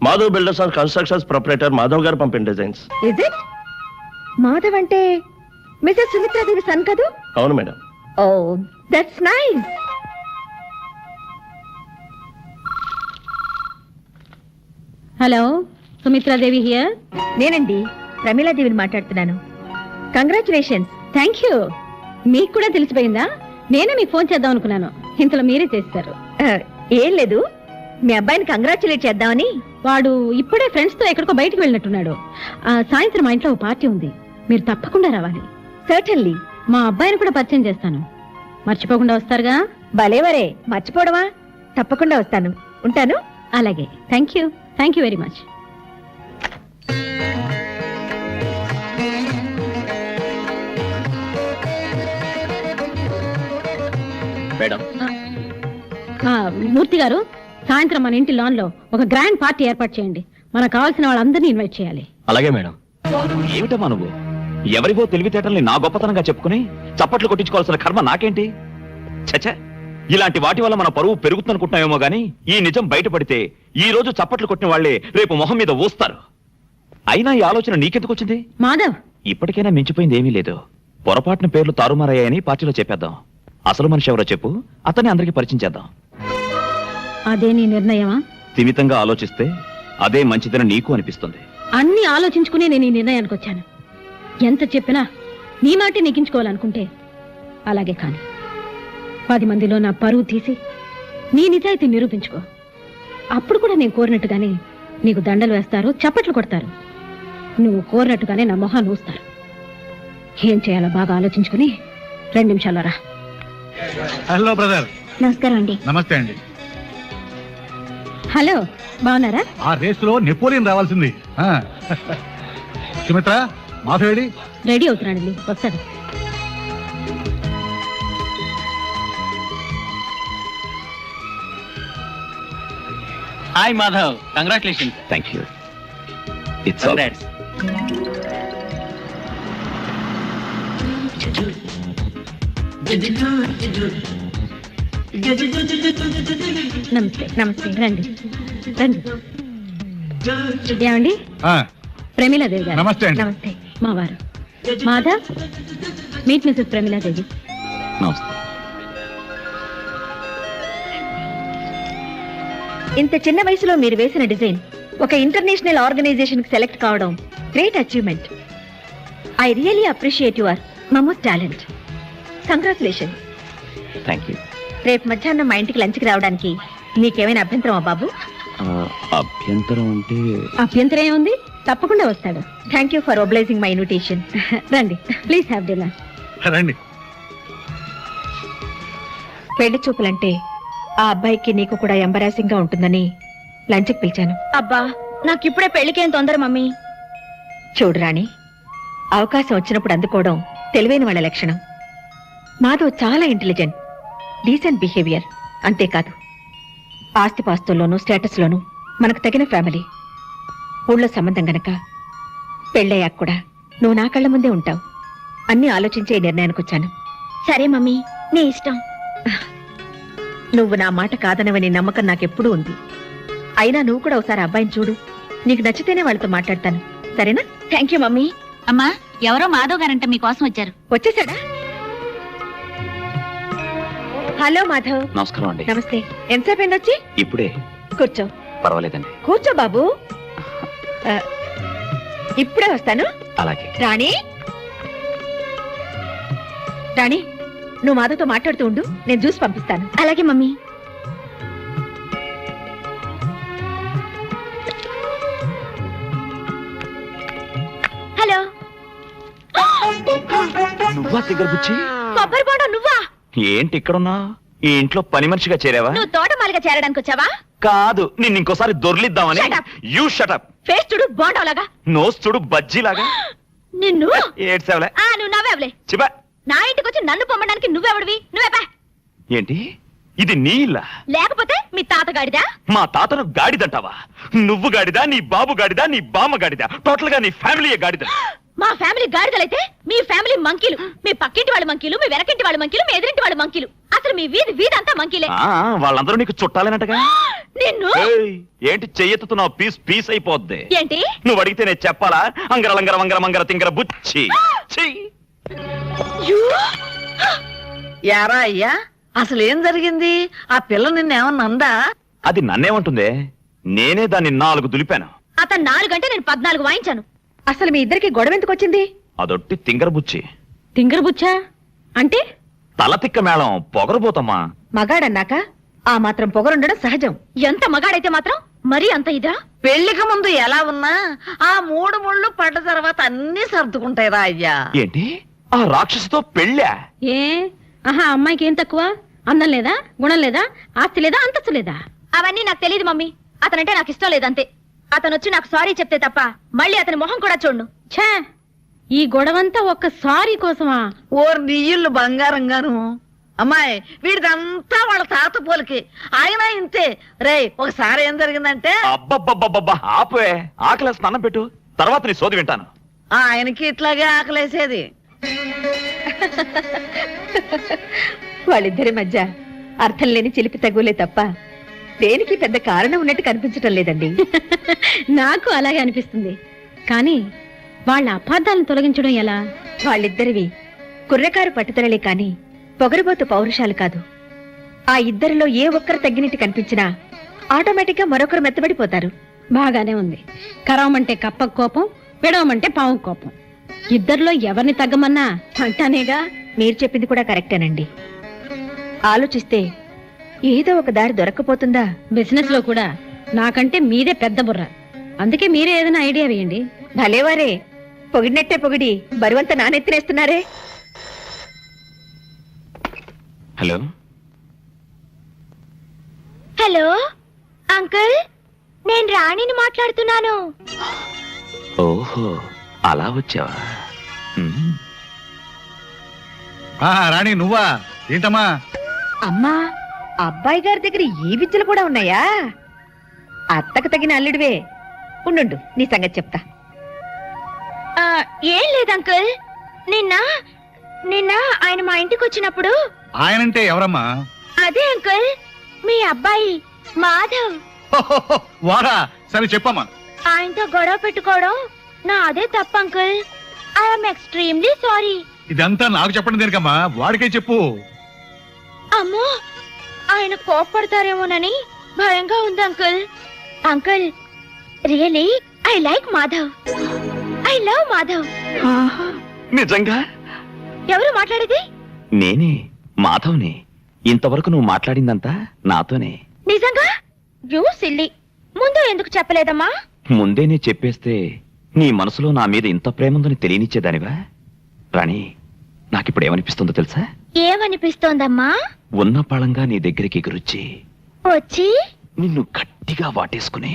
Madhav builders and constructions proprietor Madhav గారు పంపిన డిజైన్స్. Is it? మాధవ్ అంటే మిసెస్ సుమిత్రాదేవి సన్ కదూ? అవును madam. Oh, that's nice. Hello, Sumitradevi here. నేనండి, ప్రమీలాదేవిని మాట్లాడుతున్నాను. కంగ్రాచులేషన్స్. Thank you. మీకు కూడా తెలిసిపోయిందా? నేనే మీకు ఫోన్ చేద్దాం అనుకున్నాను, ఇంతలో మీరే చేస్తారు. ఏం లేదు, మీ అబ్బాయిని కంగ్రాచులేట్ చేద్దామని. వాడు ఇప్పుడే ఫ్రెండ్స్ తో ఎక్కడికో బయటకు వెళ్ళినట్టున్నాడు. సాయంత్రం మా ఇంట్లో పార్టీ ఉంది, మీరు తప్పకుండా రావాలి. సర్టన్లీ. మా అబ్బాయిని కూడా పరిచయం చేస్తాను, మర్చిపోకుండా వస్తారుగా? భలేవరే, మర్చిపోవడమా? తప్పకుండా వస్తాను. ఉంటాను. అలాగే. Thank you very much. Madam, Murthy గారు, సాయంత్రం మన ఇంటి లాన్ లో ఒక గ్రాండ్ పార్టీ ఏర్పాటు చేయండి. మనకు కావాల్సిన వాళ్ళందరినీ ఇన్వైట్ చేయాలి. అలాగే మేడం. ఏమిటమ్మా నువ్వు? ఎవరివో తెలివితేటల్ని నా గొప్పతనంగా చెప్పుకుని చప్పట్లు కొట్టించుకోవాల్సిన కర్మ నాకేంటి? చచ్చా, ఇలాంటి వాటి వల్ల మన పరువు పెరుగుతుందనుకుంటున్నామేమో గానీ ఈ నిజం బయటపడితే ఈ రోజు చప్పట్లు కొట్టిన వాళ్లే రేపు మొహం మీద ఊస్తారు. అయినా ఈ ఆలోచన నీకెందుకు వచ్చింది? మాధవ్, ఇప్పటికైనా మించిపోయింది ఏమీ లేదు. పొరపాటున పేర్లు తారుమారయ్యాయని పార్టీలో చెప్పేద్దాం. అసలు మనిషి ఎవరో చెప్పు, అతన్ని అందరికీ పరిచయం చేద్దాం. అదే నీ నిర్ణయమా? స్థిమితంగా ఆలోచిస్తే అదే మంచిదని నీకు అనిపిస్తుంది. అన్ని ఆలోచించుకుని నేను ఈ నిర్ణయానికి వచ్చాను. ఎంత చెప్పినా నీ మాటే నెగ్గించుకోవాలనుకుంటే అలాగే కాని. 10 మందిలో నా పరువు తీసి నీ నిజాయితీ నిరూపించుకో. అప్పుడు కూడా నేను కోరినట్టుగానే నీకు దండలు వేస్తారు, చప్పట్లు కొడతారు. నువ్వు కోరినట్టుగానే నా మొహాన్ని ఊస్తారు. ఏం చేయాలో బాగా ఆలోచించుకుని 2 నిమిషాల్లో రా. Hello brother. నమస్కారం అండి. నమస్తే అండి. హలో, బాగున్నారా? ఆ రేసులో నెపోలియన్ రావాల్సింది. సుమిత్ర, మాధవేడి రెడీ అవుతున్నాడండి, వస్తాడు. Hi Madhav, congratulations. Thank you. It's all right. నమస్తే. నమస్తే, రండి రండి. ఏమండి, ప్రమీలాదేవి గారు. నమస్తే అండి. నమస్తే. మా వారు మాధవ్, మీట్ మిసెస్ ప్రమీలాదేవి. నమస్తే. ఇంత చిన్న వయసులో మీరు వేసిన డిజైన్ ఒక ఇంటర్నేషనల్ ఆర్గనైజేషన్ కి సెలెక్ట్ కావడం great achievement. I really appreciate your momos talent. Congratulation. Thank you. రేపు మధ్యాహ్నం మా ఇంటికి లంచ్కి రావడానికి నీకేమైనా అభ్యంతరమా బాబు? అభ్యంతరం అంటే అభ్యంతరం ఏముంది, తప్పకుండా వస్తాడు. Thank you for obliging my invitation. రండి, ప్లీజ్ హ్యావ్ డిన్నర్. రండి. పెళ్లి చూపులంటే ఆ అబ్బాయికి నీకు కూడా ఎంబరాసింగ్ గా ఉంటుందని లంచ్కి పిలిచాను. అబ్బా, నాకిప్పుడే పెళ్లికేం తొందర మమ్మీ. చూడు రాణి, అవకాశం వచ్చినప్పుడు అందుకోవడం తెలివైన వాళ్ళ లక్షణం. మాధవ్ చాలా ఇంటెలిజెంట్, డీసెంట్ బిహేవియర్. అంతేకాదు ఆస్తిపాస్తుల్లోనూ స్టేటస్ లోనూ మనకు తగిన ఫ్యామిలీ. ఊళ్ళో సంబంధం గనక పెళ్ళయ్యాక కూడా నువ్వు నా కళ్ళ ముందే ఉంటావు. అన్ని ఆలోచించే నిర్ణయానికి వచ్చాను. సరే మమ్మీ, నీ ఇష్టం. నువ్వు నా మాట కాదనవని నమ్మకం నాకెప్పుడూ ఉంది. అయినా నువ్వు కూడా ఒకసారి అబ్బాయిని చూడు, నీకు నచ్చితేనే వాళ్ళతో మాట్లాడతాను, సరేనా? Thank you mummy. అమ్మా, ఎవరో మాధవ్ గారంట మీకోసం వచ్చారు. వచ్చేసాడా? హలో మాధవ్. నమస్కారం అండి. నమస్తే. ఎంతసేపు అయింది వచ్చి? ఇప్పుడే. కూర్చో. పర్వాలేదండి. కూర్చో బాబు. ఇప్పుడే వస్తాను. అలాగే. రాణి, రాణి, నువ్వు మాధవ్తో మాట్లాడుతూ ఉండు, నేను జ్యూస్ పంపిస్తాను. అలాగే మమ్మీ. హలో. నువ్వా దగ్గర బుచ్చి? కొబ్బరి బోండం నువ్వా? ఏంటి ఇక్కడున్నా? ఈ ఇంట్లో పని మనిషిగా చేరావా? నువ్వు తోటమాలిగా చేరడానికి వచ్చావా? కాదు, నిన్ను ఇంకోసారి దొర్లిద్దామని. Shut up. You shut up. Face చూడు బోండంలాగా. నోస్ చూడు బజ్జీలాగా. నిన్ను ఏడ్సేవలే. నువ్వు నవ్వేవలే. చిబా. నా ఇంటికి వచ్చి నన్ను పొమ్మడానికి నువ్వెవడివి? నువ్వే ఏంటి ఇది నీ ఇల్లా? లేకపోతే మీ తాత గాడిదా? మా తాతను గాడిదంటావా? నువ్వు గాడిదా, నీ బాబు గాడిదా, నీ బామ్మ గాడిదా, టోటల్ గా నీ ఫ్యామిలీ గాడిద. మా ఫ్యామిలీ గాడిదలైతే మీ ఫ్యామిలీ మంకీలు. మీ పక్కింటి వాళ్ళ మంకీలు, మీ వెనకింటి వాళ్ళ మంకీలు, మీ ఎదురింటి వాళ్ళ మంకీలు. అసలు మీ వీధి అంతా మంకీలే. వాళ్ళందరూ నీకు చుట్టాలేనట్టుగా. నిన్ను ఏంటి చెయ్యెత్తుతున్నావు? పీస్ పీస్ అయిపోద్ది. ఏంటి నువ్వు అడిగితే నేను చెప్పాలా? అంగర లంగర వంగర మంగర తింగర బుచ్చి. యారా అయ్యా, అసలు ఏం జరిగింది? ఆ పిల్ల నిన్నేమన్నా అందా? అది నన్నేమంటుందే? నేనే దాన్ని 4 దులిపాను. అతను 4 గంటే నేను 14 వాయించాను. అసలు మీ ఇద్దరికి గొడవ ఎందుకు వచ్చింది? అదొట్టి తింగర బుచ్చి. తింగర బుచ్చా అంటే? తల తిక్క మేళం పొగరబోతమ్మా. మగాడన్నాక ఆ మాత్రం పొగరుండడం సహజం. ఎంత మగాడైతే మాత్రం మరీ అంత ఇదా? పెళ్లికి ముందు ఎలా ఉన్నా ఆ 3 ముళ్ళు పడ్డ తర్వాత అన్ని సర్దుకుంటాయిరా అయ్యా. ఏంటి ఆ రాక్షసుతో పెళ్ళా? ఏ అమ్మాయికి ఏం తక్కువ? అందం లేదా, గుణం లేదా, ఆస్తి లేదా, అంతస్తు లేదా? అవన్నీ నాకు తెలియదు మమ్మీ. అతనంటే నాకు ఇష్టం లేదంతే. అతను వచ్చి నాకు సారీ చెప్తే తప్ప మళ్ళీ అతని మొహం కూడా చూడను. ఛే, ఈ గొడవంతా ఒక్క సారీ కోసమా? ఓర్ నీళ్ళు బంగారంగాను. అమ్మాయి, వీడిదంతా వాళ్ళ తాత పోలికి. ఆయన ఇంతే. రే, ఒకసారి ఏం జరిగిందంటే, అబ్బబ్బబ్బబ్బబ్బా ఆపే. ఆకలి స్నానం పెట్టు, తర్వాత నీ సోది వింటాను. ఆయనకి ఇట్లాగే ఆకలేసేది. వాళ్ళిద్దరి మధ్య అర్థం లేని చిలిపి తగులే తప్ప దేనికి పెద్ద కారణం ఉన్నట్టు కనిపించటం లేదండి. నాకు అలాగే అనిపిస్తుంది. కానీ వాళ్ళ అపార్థాలను తొలగించడం ఎలా? వాళ్ళిద్దరివి కుర్రకారు పట్టుదలలే కాని పొగరుబోతు పౌరుషాలు కాదు. ఆ ఇద్దరిలో ఏ ఒక్కరు తగ్గినట్టు కనిపించినా ఆటోమేటిక్ గా మరొకరు మెత్తబడిపోతారు. బాగానే ఉంది. కరవమంటే కప్ప కోపం, విడవమంటే పావు కోపం. ఇద్దరిలో ఎవరిని తగ్గమన్నా అంటానేగా. మీరు చెప్పింది కూడా కరెక్టేనండి. ఆలోచిస్తే ఏదో ఒక దారి దొరకపోతుందా? బిజినెస్ లో కూడా నాకంటే మీదే పెద్ద బుర్ర. అందుకే మీరే ఏదైనా ఐడియా వేయండి. భలేవారే, పొగిడినట్టే పొగిడి బరువంతా నానెత్తినేస్తున్నారే. హలో హలో అంకుల్, నేను రాణిని మాట్లాడుతున్నాను. ఓహో, అలా వచ్చావా? రాణి నువ్వా? ఏంటమ్మా? అమ్మా, అబ్బాయి గారి దగ్గర ఈ విద్యలు కూడా ఉన్నాయా? అత్తకు తగిన అల్లుడివే. ఉండు, నీ సంగతి చెప్తా. ఏం లేదు అంకుల్, నిన్న ఆయన మా ఇంటికి వచ్చినప్పుడు. ఆయనంటే ఎవరమ్మా? అదే అంకుల్, మీ అబ్బాయి మాధవ్. వారా? సరే చెప్పమ్మా. ఆయనతో గొడవ పెట్టుకోవడం నా అదే తప్పు అంకుల్. I'm extremely sorry. ఇదంతా నాకు చెప్పండి దేనికమ్మా? వాడికే చెప్పు. అమ్మో, ఆయన కోప్పడతారేమోనని భయంగా ఉంది uncle. Uncle, really I like Madhav. I love Madhav. నిజంగా? ఎవరు మాట్లాడేది? నేనే, మాధవ్ని. ఇంతవరకు నువ్వు మాట్లాడిందంతా నాతోనే. నిజంగా? యూ సిల్లీ, ముందు ఎందుకు చెప్పలేదమ్మా? ముందేనే చెప్పేస్తే నీ మనసులో నా మీద ఇంత ప్రేమ ఉందని తెలియనిచ్చేదానివా? రాణి, నాకిప్పుడు ఏమనిపిస్తుందో తెలుసా? ఏమనిపిస్తోందమ్మా? ఉన్న పాళంగా నీ దగ్గరికి ఎగురొచ్చి వచ్చి నిన్ను గట్టిగా వాటేసుకుని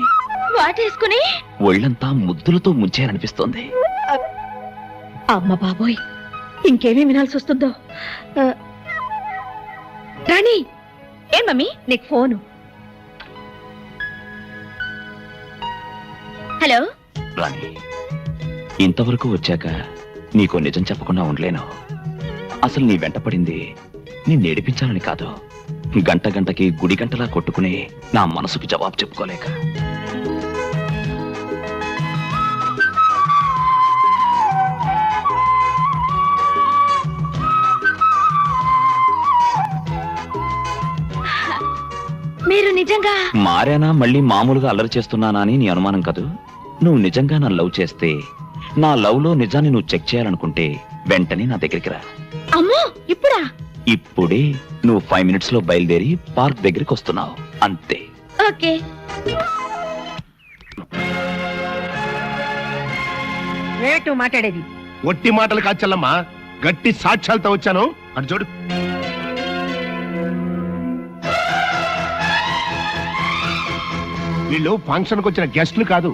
ఒళ్ళంతా ముద్దులతో ముంచేయాలనిపిస్తోంది. అమ్మ బాబోయ్, ఇంకేమీ వినాల్సి వస్తుందో. రాణి, ఏం మమ్మీ? నీకు ఫోను. హలో రాణి, ఇంతవరకు వచ్చాక నీకో నిజం చెప్పకుండా ఉండలేను. అసలు నీ వెంట పడింది నిన్ను ఏడిపించాలని కాదు, గంట గంటకి గుడి గంటలా కొట్టుకుని నా మనసుకి జవాబు చెప్పుకోలేక. నిజంగా మారానా మళ్ళీ మామూలుగా అల్లరి చేస్తున్నానా అని నీ అనుమానం కదూ? నువ్వు నిజంగా నన్ను లవ్ చేస్తే, నా లవ్ లో నిజాన్ని నువ్వు చెక్ చేయాలనుకుంటే వెంటనే నా దగ్గరికి రా. అమ్మో ఇప్పుడా? ఇప్పుడే. నువ్వు 5 minutes లో బయలుదేరి పార్క్ దగ్గరికి వస్తున్నావు, అంతే. ఓకే. ఏమిటి మాట్లాడేది? ఒట్టి మాటలు కాదు చెల్లమ్మా, గట్టి సాక్ష్యాలతో వచ్చాను. అటు చూడు. వీళ్ళు ఫంక్షన్కి వచ్చిన గెస్టులు కాదు.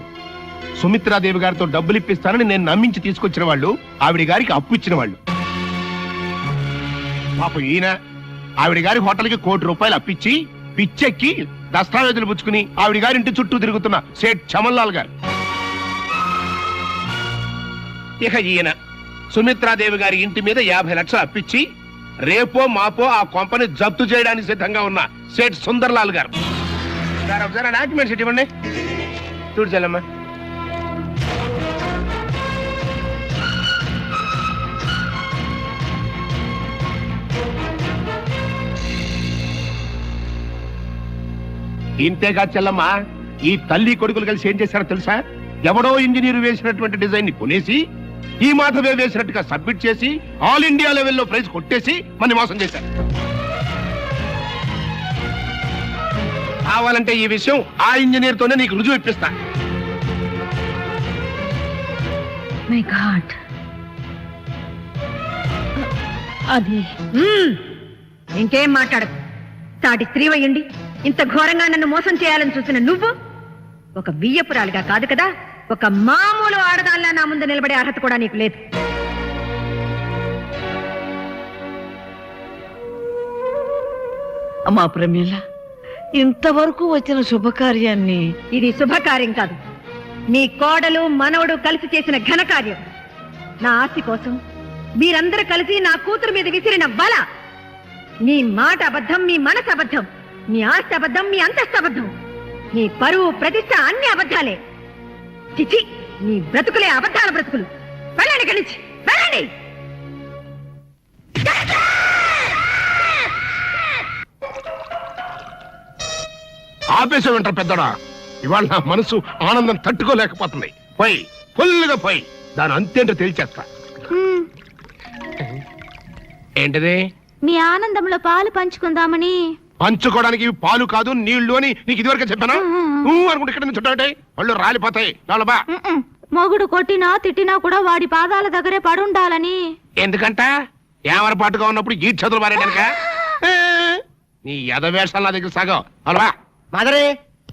సుమిత్రాదేవి గారితో డబ్బులు ఇప్పిస్తానని నేను నమ్మించి తీసుకొచ్చిన వాళ్ళు, ఆవిడ గారికి అప్పు ఇచ్చిన వాళ్ళు. పాపం ఈయన ఆవిడ గారి హోటల్కి ₹1 కోటి అప్పిచ్చి పిచ్చెక్కి దస్తావేజులు పుచ్చుకుని ఆవిడ గారి ఇంటి చుట్టూ తిరుగుతున్న సేట్ చమన్లాల్ గారు. ఇక ఈయన సుమిత్రాదేవి గారి ఇంటి మీద 50 లక్షలు అప్పిచ్చి రేపో మాపో ఆ కొంపని జప్తు చేయడానికి సిద్ధంగా ఉన్న సేట్ సుందర్లాల్ గారు. ఒకసారి డాక్యుమెంట్స్ ఇవ్వండి. చూడు చెల్లమ్మ. ఇంతేగా చెల్లమ్మ, ఈ తల్లి కొడుకులు కలిసి ఏం చేశారో తెలుసా? ఎవడో ఇంజనీర్ వేసినటువంటి డిజైన్ ని కొనేసి ఈ మాధవే వేసినట్టుగా సబ్మిట్ చేసి ఆల్ ఇండియా లెవెల్లో ప్రైజ్ కొట్టేసి మన మోసం చేశారు. కావాలంటే ఈ విషయం ఆ ఇంజనీర్ తోనే నీకు రుజువు ఇప్పిస్తా. My God. అది ఇంకేం మాట్లాడకు. తాటి స్త్రీ అయ్యండి ఇంత ఘోరంగా నన్ను మోసం చేయాలని చూసిన నువ్వు ఒక బియ్యపురాలుగా కాదు కదా, ఒక మామూలు ఆడదానిలా నా ముందు నిలబడే అర్హత కూడా నీకు లేదు. అమ్మా ప్రమీల, ఇంతవరకు వచ్చిన శుభకార్యాన్ని. ఇది శుభకార్యం కాదు, నీ కోడలు మనవడు కలిసి చేసిన ఘనకార్యం. నా ఆస్తి కోసం మీరందరూ కలిసి నా కూతురు మీద విసిరిన బల. మీ మాట అబద్ధం, మీ మనసు అబద్ధం, మీ ఆస్తి అబద్ధం, మీ అంతస్తు అబద్ధం, నీ పరువు ప్రతిష్ట అన్ని అబద్ధాలే. చిచి, నీ బ్రతుకులే అబద్ధాల బ్రతుకులు. వెళ్ళండి ఇక్కడి నుంచి, వెళ్ళండి. ఆపేసం వింటారు పెద్దడా. ఇవాళ నా మనసు ఆనందం తట్టుకోలేకపోతుంది. పోయి ఫుల్గా పోయి దాని అంతేంటో తేల్చేస్తా. ఏంటిది? మీ ఆనందంలో పాలు పంచుకుందామని. పంచుకోవడానికి ఇవి పాలు కాదు, నీళ్లు అని నీకు ఇదివరకు చెప్పానా? అనుకుంటే ఇక్కడ నుంచి చుట్టాటే వాళ్ళు రాలిపోతాయి. బా. మొగుడు కొట్టినా తిట్టినా కూడా వాడి పాదాల దగ్గరే పడుండాలని. ఎందుకంట? ఏమరపాటుగా ఉన్నప్పుడు ఈ చదువులు మారేడానిక? నీ యథవేషాలు నా దగ్గర సాగం. అలవా మదరే,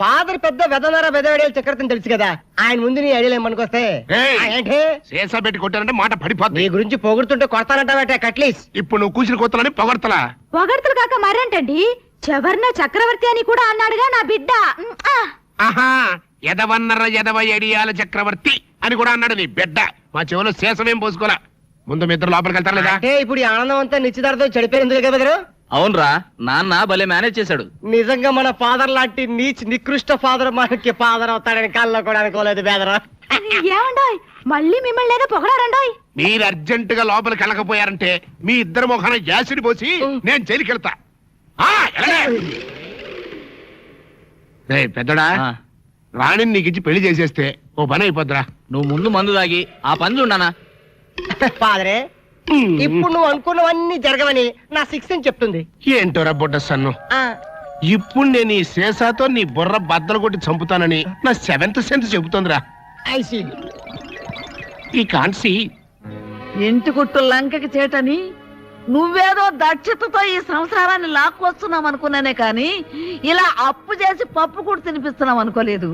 ఫాదర్ పెద్ద వెదనర వెదవేడేలు చక్రవర్తిని తెలుసు కదా, ఆయన ముందు నీ ఐడియాలు ఏమనుకొస్తే ఏంటి సేసా పెట్టి కొట్టారంటే మాట పడిపోతుంది. నీ గురించి పొగుడుతుంటే కొడతానంటావట కట్లీస్. ఇప్పుడు నువ్వు కూసిన కొత్తలని పొగడతలా? పొగడతలు కాక మరేంటండి, చెవర్న చక్రవర్తి అని కూడా అన్నాడుగా నా బిడ్డ. ఆహా, ఎదవన్నర ఎదవ ఎడియాల చక్రవర్తి అని కూడా అన్నాడు నీ బిడ్డ. మా చెవులో శేషమేం పోసుకోలే. ముందు మీ ఇద్దరు లోపలికి వెళ్తారు లేదా? అంటే ఇప్పుడు ఈ ఆనందం అంతా నిశ్చితార్థం చెడిపోయింది కదా బెదరు. అవునరా, నాన్న భలే మేనేజ్ చేశాడు. నిజంగా మన ఫాదర్ లాంటి నికృష్ట ఫాదర్ మనకి ఫాదర్ అవుతాడని కళ్ళలో కూడా అనుకోలేదు బెదరు. ఏమండోయ్, మళ్ళీ మిమ్మల్ని ఏదో పొగడారండోయ్. మీరు అర్జెంట్ గా లోపలికి వెళ్ళకపోయారంటే మీ ఇద్దరు ముఖాన యాసిడ్ పోసి నేను జైలుకి వెళ్తా. పెద్దడా, రాణిని నీకు ఇచ్చి పెళ్లి చేసేస్తే ఓ పని అయిపోద్దిరా. నువ్వు ముందు మందు తాగి ఆ పని చూడనా? ఫాదరే, ఇప్పుడు నువ్వు అనుకున్నవన్నీ జరగవని నా 6 చెప్తుంది. ఏంటోరా బుడ్డ సన్ను, ఇప్పుడు నేను ఈ శేషాతో నీ బుర్ర బద్దలు కొట్టి చంపుతానని నా 7th సెన్స్ చెబుతోందిరా. ఈ కాన్సీ ఇంటి గుట్టు లంకకి చేటని నువ్వేదో దక్షతతో ఈ సంసారాన్ని లాక్కొస్తున్నాం అనుకున్నానే కాని ఇలా అప్పు చేసి పప్పు కూడా తినిపిస్తున్నాం అనుకోలేదు.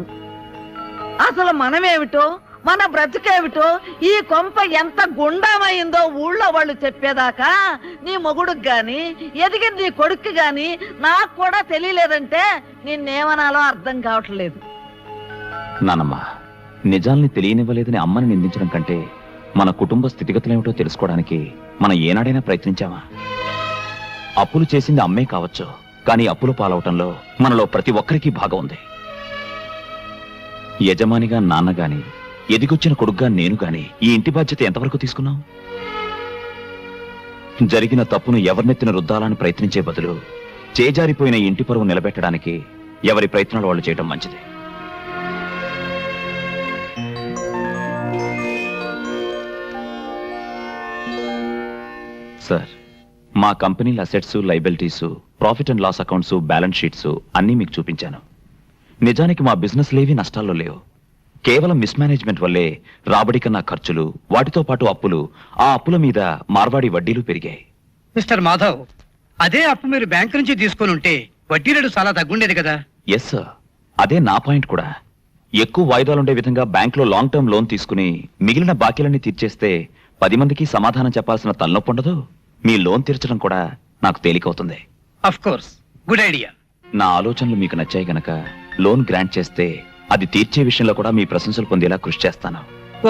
అసలు మనమేమిటో మన బ్రతుకేమిటో ఈ కొంప ఎంత గుండామైందో ఊళ్ళో వాళ్ళు చెప్పేదాకా నీ మొగుడుకి గాని ఎదిగిన నీ కొడుక్కి గాని నాకు కూడా తెలియలేదంటే నిన్నేమనాలో అర్థం కావట్లేదు. నానమ్మ, నిజాల్ని తెలియనివ్వలేదని అమ్మని నిందించడం కంటే మన కుటుంబ స్థితిగతులేమిటో తెలుసుకోవడానికి మనం ఏనాడైనా ప్రయత్నించామా? అప్పులు చేసింది అమ్మే కావచ్చు, కానీ అప్పులు పాలవటంలో మనలో ప్రతి ఒక్కరికి భాగం ఉంది. యజమానిగా నాన్న గాని, ఎదిగొచ్చిన కొడుగ్గా నేను గాని ఈ ఇంటి బాధ్యత ఎంతవరకు తీసుకున్నాం? జరిగిన తప్పును ఎవరినెత్తిన రుద్దాలని ప్రయత్నించే బదులు చేజారిపోయిన ఇంటి పరువు నిలబెట్టడానికి ఎవరి ప్రయత్నాలు వాళ్ళు చేయడం మంచిది. సార్, మా కంపెనీల assets, liabilities, profit and loss accounts, balance sheets అన్నీ మీకు చూపించాను. నిజానికి మా బిజినెస్ లేవి నష్టాల్లో లేవు. కేవలం మిస్మేనేజ్మెంట్ వల్లే రాబడి కన్నా ఖర్చులు, వాటితో పాటు అప్పులు, ఆ అప్పుల మీద మార్వాడి వడ్డీలు పెరిగాయి. మిస్టర్ మాధవ్, అదే అప్పు మీరు బ్యాంకు నుంచి తీసుకొని ఉంటే వడ్డీ రేటు చాలా తగ్గుండేది కదా. ఎస్ సార్, అదే నా పాయింట్ కూడా. ఎక్కువ వాయిదాలుండే విధంగా బ్యాంకులో లాంగ్ టర్మ్ లోన్ తీసుకుని మిగిలిన బాకీలన్నీ తీర్చేస్తే 10 మందికి సమాధానం చెప్పాల్సిన తలనొప్పి ఉండదు. మీ లోన్ తీర్చడం కూడా నాకు తేలికవుతుంది. Of course, good idea. నా ఆలోచనలు మీకు నచ్చాయి గనక లోన్ గ్రాంట్ చేస్తే అది తీర్చే విషయంలో కూడా మీ ప్రశంసలు పొందేలా కృషి చేస్తాను.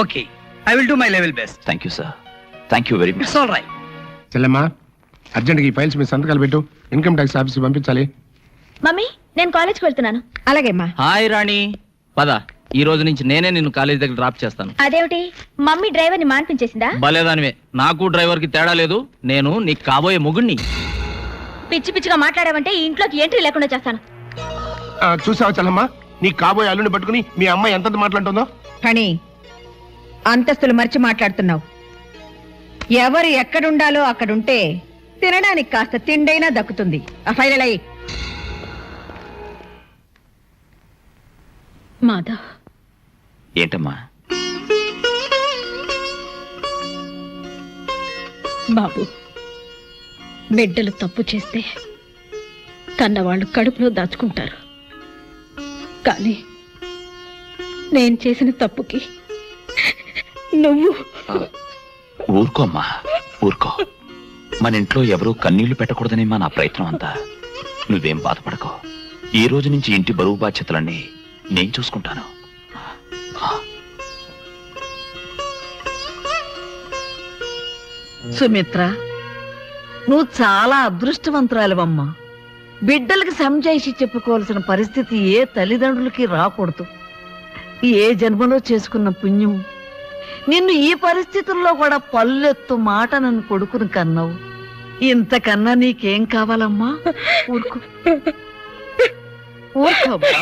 Okay, I will do my level best. Thank you sir, thank you very much. It's all right. చెల్లెమ్మా, అర్జెంట్గా ఈ ఫైల్స్ మీ సంతకాలు పెట్టు. ఇన్కమ్ ట్యాక్స్ ఆఫీస్కి పంపించాలి. మమ్మీ నేను కాలేజ్కి వెళ్తున్నాను. అలాగేమ్మా. హాయ్ రాణి, పద. ఈ రోజు నుంచి నేనే నిన్ను కాలేజ్ దగ్గర డ్రాప్ చేస్తాను. అదేమిటి, మమ్మీ డ్రైవర్ని మాన్పించేసిందా? భలేదానివే, నాకు డ్రైవర్ కి తేడా లేదు. నేను నీకు కాబోయే మొగుణ్ణి. పిచ్చి పిచ్చిగా మాట్లాడావంటే ఈ ఇంట్లోకి ఎంట్రీ లేకుండా చేస్తాను. చూసావా చెల్లమ్మా, నీ కాబోయే అల్లుని పట్టుకుని మీ అమ్మాయి ఎంత మాట్లాడుతుందో. కానీ అంతస్తులు మర్చి మాట్లాడుతున్నావు. ఎవరు ఎక్కడుండాలో అక్కడుంటే తినడానికి కాస్త తిండైనా దక్కుతుంది. ఆ ఫైనల్ అయ్యి. మాధవ్, ఏంటమ్మా? బాబు, బిడ్డలు తప్పు చేస్తే కన్నవాళ్ళు కడుపులో దాచుకుంటారు. కానీ నేను చేసిన తప్పుకి నువ్వు ఊరుకోమ్మా, ఊరుకో. మన ఇంట్లో ఎవరూ కన్నీళ్లు పెట్టకూడదనేమా నా ప్రయత్నం అంతా. నువ్వేం బాధపడకో. ఈ రోజు నుంచి ఇంటి బరువు బాధ్యతలన్నీ నేను చూసుకుంటాను. సుమిత్ర, నువ్వు చాలా అదృష్టవంతురాలివమ్మా. బిడ్డలకి సంజాయిషి చెప్పుకోవాల్సిన పరిస్థితి ఏ తల్లిదండ్రులకి రాకూడదు. ఏ జన్మలో చేసుకున్న పుణ్యం నిన్ను ఈ పరిస్థితుల్లో కూడా పల్లెత్తు మాట నన్ను కొడుకుని కన్నావు. ఇంతకన్నా నీకేం కావాలమ్మా? ఊరుకో, ఊరుకోమ్మా.